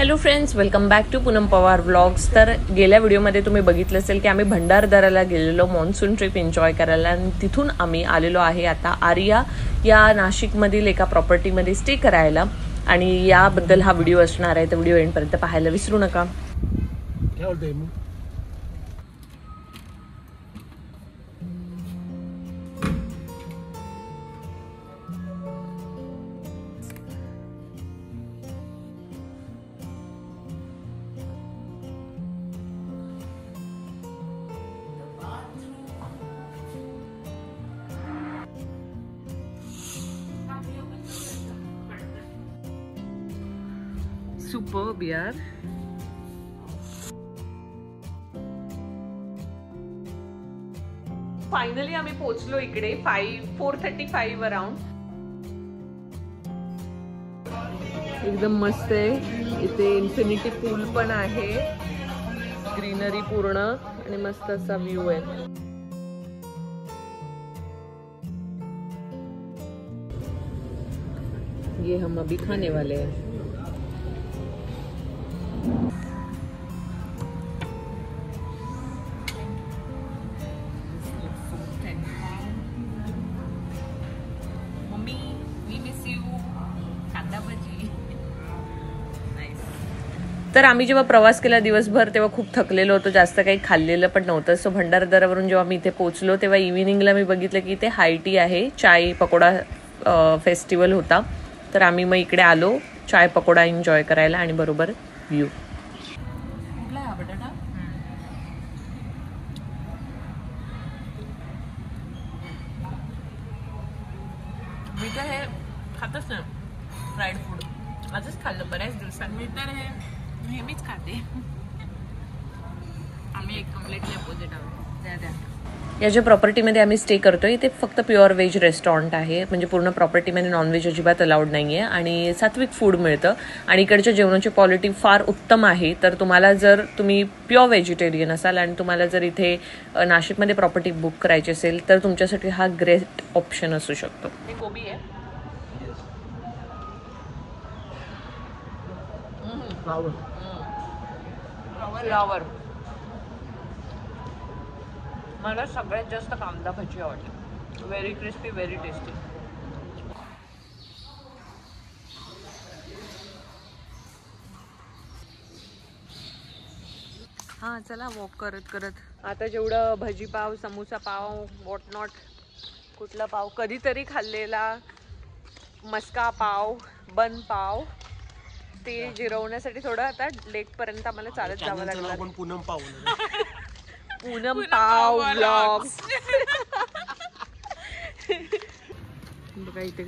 Hello friends, welcome back to Poonam Pawar vlogs. तर गेल्या व्हिडिओमध्ये तुम्ही बघितलं असेल की आम्ही भंडारदऱ्याला गेलेलो मॉन्सून ट्रिप एन्जॉय करायला, आणि तिथून आम्ही आलेलो आहे आता आर्या या नाशिकमधील एका प्रॉपर्टीमध्ये स्टे करायला. आणि याबद्दल हा व्हिडिओ असणार आहे, तर व्हिडिओ एंडपर्यंत पाहायला विसरू नका. सुपर्ब यार. फायनली आम्ही पोहोचलो इकडे 4:35 अराउंड. एकदम मस्त आहे. इथे इन्फिनिटी पूल पण आहे, ग्रीनरी पूर्ण, आणि मस्त असा व्ह्यू आहे. ये हम अभी खाने वाले हैं. तर आम्ही जेव्हा प्रवास केला दिवसभर तेव्हा खूप थकलेलो होतो, जास्त काही खाल्लेलं पण नव्हतं. सो भंडारदऱ्यावरून जेव्हा मी इथे पोहोचलो तेव्हा इव्हिनिंगला मी बघितलं की इथे हाय टी आहे, चाय पकोडा फेस्टिवल होता. तर आम्ही मग इकडे आलो चाय पकोडा एन्जॉय करायला आणि बरोबर व्ह्यू. मी तर हे खातच नाही फ्राईड फूड, आजच खाल्लं बऱ्याच दिवसांनी. मी तर हे नेहमीच खाते. आम्ही एक कम्प्लिटली अपोजिट आहोत. या ज्या प्रॉपर्टीमध्ये आम्ही स्टे करतोय ते फक्त प्युअर व्हेज रेस्टॉरंट आहे, म्हणजे पूर्ण प्रॉपर्टीमध्ये नॉनव्हेज अजिबात अलाउड नाही आहे आणि सात्विक फूड मिळतं. आणि इकडच्या जेवणाची क्वालिटी फार उत्तम आहे. तर तुम्हाला जर तुम्ही प्युअर व्हेजिटेरियन असाल आणि तुम्हाला जर इथे नाशिकमध्ये प्रॉपर्टी बुक करायची असेल तर तुमच्यासाठी हा ग्रेट ऑप्शन असू शकतो. हे कोबी आहे, फ्लावर. मला सगळ्यात जास्त कांदा भजी आवडते. Very crispy, very tasty. हा चला वॉक करत करत आता जेवढं भजी पाव, समोसा पाव, वॉट नॉट, कुठला पाव कधीतरी खाल्लेला, मस्का पाव, बन पाव, ते जिरवण्यासाठी थोडं आता लेट पर्यंत आम्हाला चालत जावं लागलं. पूनम पाव पूनम पाव व्लॉग्स. बघा इथे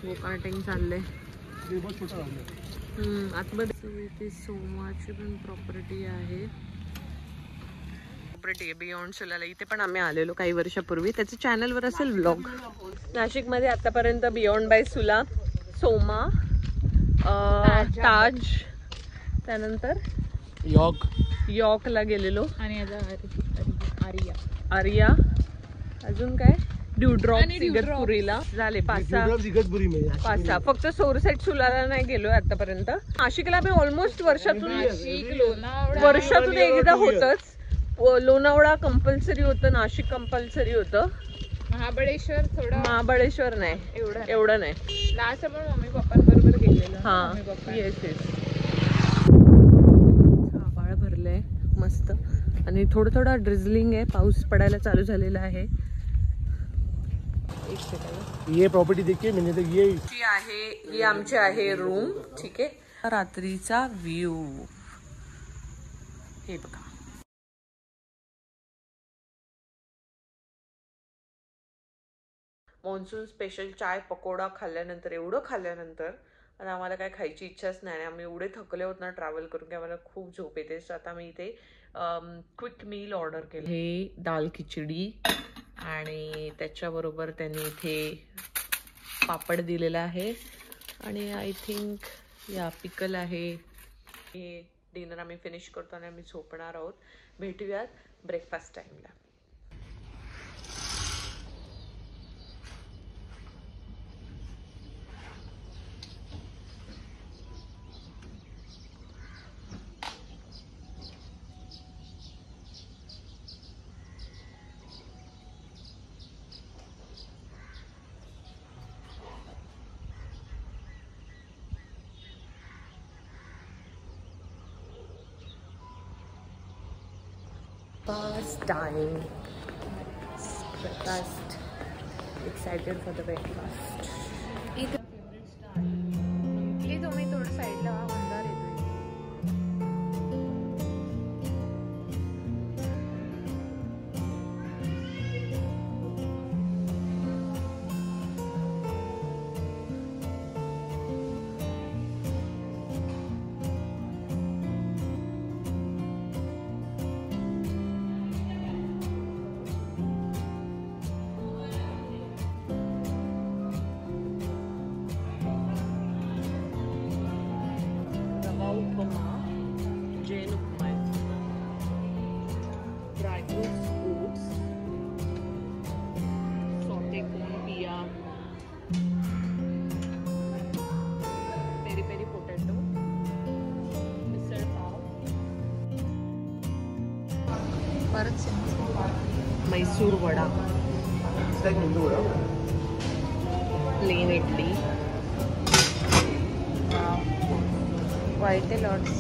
वोकाटिंग चाललंय आतमध्ये. इथे सोमाची पण प्रॉपर्टी आहे. प्रॉपर्टी आहे बियॉन्ड सुलाला. इथे पण आम्ही आलेलो काही वर्षापूर्वी, त्याच्या चॅनलवर असेल व्लॉग. नाशिकमध्ये आतापर्यंत बियॉन्ड बाय सुला, सोमा, ताज, त्यानंतर यॉर्कला गेलेलो, आणि आर्या, अजून काय ड्यूड्रॉप इगतपुरीला झाले 5-6. फक्त सोरसेट सुलाला नाही गेलो आतापर्यंत. नाशिकला आम्ही ऑलमोस्ट वर्षातून एकदा होतच. लोणावळा कंपल्सरी होतं, नाशिक कंपल्सरी होतं. महाबळेश्वर नाही, एवढं नाही. लास्ट आपण मम्मी पप्पांबरोबर गेलेलो. हा येस. आभाळ भरलंय मस्त आणि थोडा ड्रिझलिंग आहे, पाऊस पडायला चालू झालेला आहे. ये प्रॉपर्टी देखिए मैंने तो ये आहे, ही आमची आहे रूम. ठीक आहे, रात्रीचा व्ह्यू हे बघा. मॉन्सून स्पेशल चाय पकोडा खाल्ल्यानंतर, एवढं खाल्ल्यानंतर आणि आम्हाला काय खायची इच्छाच नाही. आम्ही एवढे थकले होत ना ट्रॅव्हल करून की आम्हाला खूप झोप येते. सो आता मी इथे क्विक मील ऑर्डर केलं. हे दाल खिचडी आणि त्याच्याबरोबर त्यांनी इथे पापड दिलेला आहे आणि आय थिंक या पिकल आहे. हे डिनर आम्ही फिनिश करतो आणि आम्ही झोपणार आहोत. भेटूयात ब्रेकफास्ट टाईमला. Breakfast time. Breakfast. Excited for the breakfast. इथली तुम्ही थोडं साईडला अंधार येतोय. Mysore vada, plain idli, white lots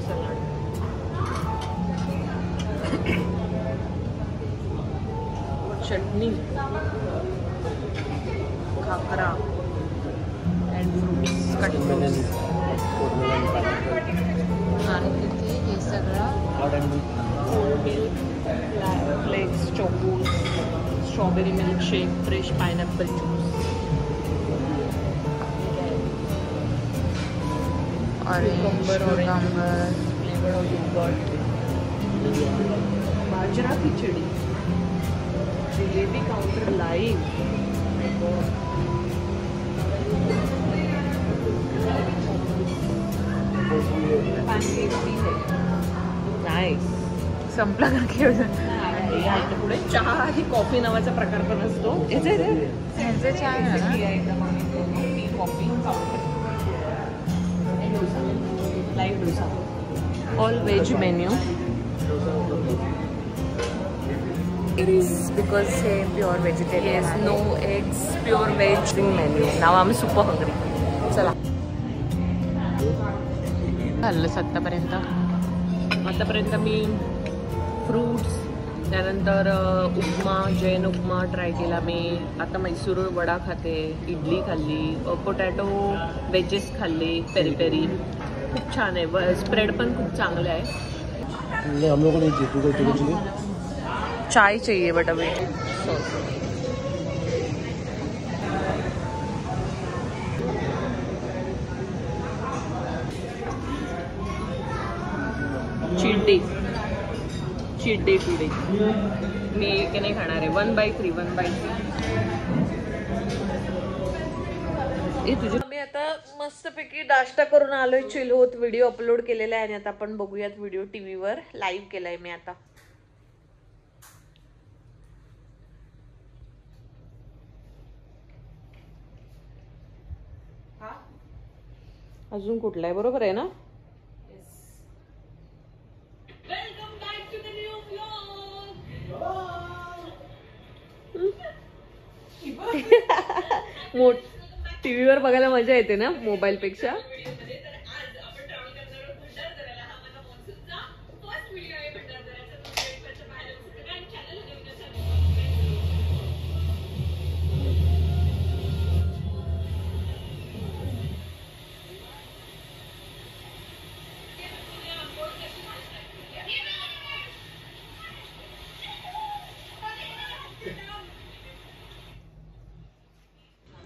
salad, chutney, khakhra and fruits cut. आणि तिथे हे सगळं flakes, chocos, strawberry milkshake, fresh pineapple juice, flavoured yogurt, bajra khichdi, jalebi counter live, nice. संपला का खेळ? पुढे चहा आणि कॉफी नावाचा प्रकार पण असतो. ह्यांचं चहा आहे ना? Coffee, live dosa, all veg menu. Because हे pure vegetarian yes, no eggs, pure veg menu. नाव आम्ही सुपर हंग्री. चला, खाल्लं आतापर्यंत मी फ्रूट्स, त्यानंतर उपमा, जैन उपमा ट्राय केला मी. आता मैसूर वडा खाते, इडली खाल्ली, पोटॅटो वेजेस खाल्ले, पेरी पेरी खूप छान आहे. स्प्रेड पण खूप चांगलं आहे. हम लोगों ने जीतू को चाहिए चाय चाहिए बट अभी चीट डे टुडे. मी एक नाही खाणार आहे. 1/3 आम्ही आता मस्तपैकी नाश्ता करून आलोय, चिल होत. व्हिडिओ अपलोड केलेला आहे आणि आता आपण बघूयात व्हिडिओ. टीव्हीवर लाईव्ह केलाय मी आता. अजून कुठला आहे? बरोबर आहे ना? टीव्हीवर बघायला मजा येते ना मोबाईल पेक्षा.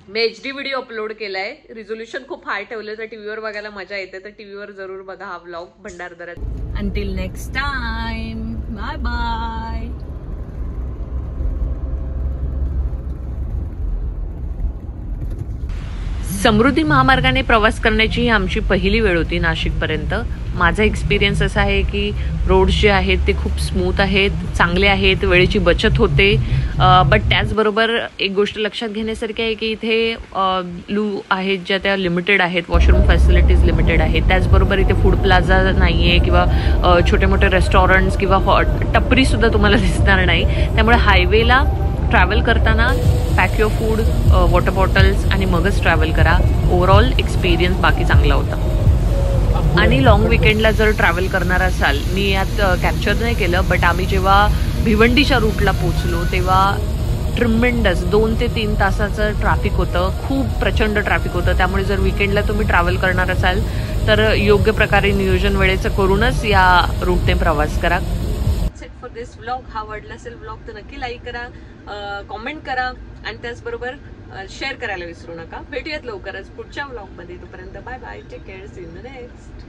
मी HD व्हिडिओ अपलोड केलाय. रिझोल्युशन खूप हाय ठेवलं तर टीव्हीवर बघायला मजा येते. तर टीव्हीवर जरूर बघा हा व्लॉग भंडारदऱ्यात. Until next time, bye bye. Samruddhi महामार्गाने प्रवास करण्याची ही आमची पहिली वेळ होती नाशिकपर्यंत. माझा एक्सपिरियन्स असा आहे की रोड्स जे आहेत ते खूप स्मूथ आहेत, चांगले आहेत, वेळेची बचत होते. बट त्याचबरोबर एक गोष्ट लक्षात घेण्यासारखी आहे की इथे लू आहेत ज्या त्या लिमिटेड आहेत, वॉशरूम फॅसिलिटीज लिमिटेड आहेत. त्याचबरोबर इथे फूड प्लाझा नाही आहे किंवा छोटे मोठे रेस्टॉरंट्स किंवा टपरीसुद्धा तुम्हाला दिसणार नाही. त्यामुळे हायवेला ट्रॅव्हल करताना pack your food, water bottles आणि मगच ट्रॅव्हल करा. ओव्हरऑल एक्सपिरियन्स बाकी चांगला होता. आणि लॉंग विकेंडला जर ट्रॅव्हल करणार असाल, मी यात कॅप्चर नाही केलं, बट आम्ही जेव्हा भिवंडीच्या रूटला पोचलो तेव्हा ट्रिमेंडस 2 ते 3 तासाचं ट्रॅफिक होतं, खूप प्रचंड ट्रॅफिक होतं. त्यामुळे जर विकेंडला तुम्ही ट्रॅव्हल करणार असाल तर योग्य प्रकारे नियोजन वेळेचं करूनच या रूटने प्रवास करा. For this vlog. हा आवडला असेल व्लॉग तर नक्की लाईक करा, कॉमेंट करा आणि त्याचबरोबर शेअर करायला विसरू नका. भेटूयात लवकरच पुढच्या व्लॉगमध्ये. तोपर्यंत bye bye, take care, see you in the next.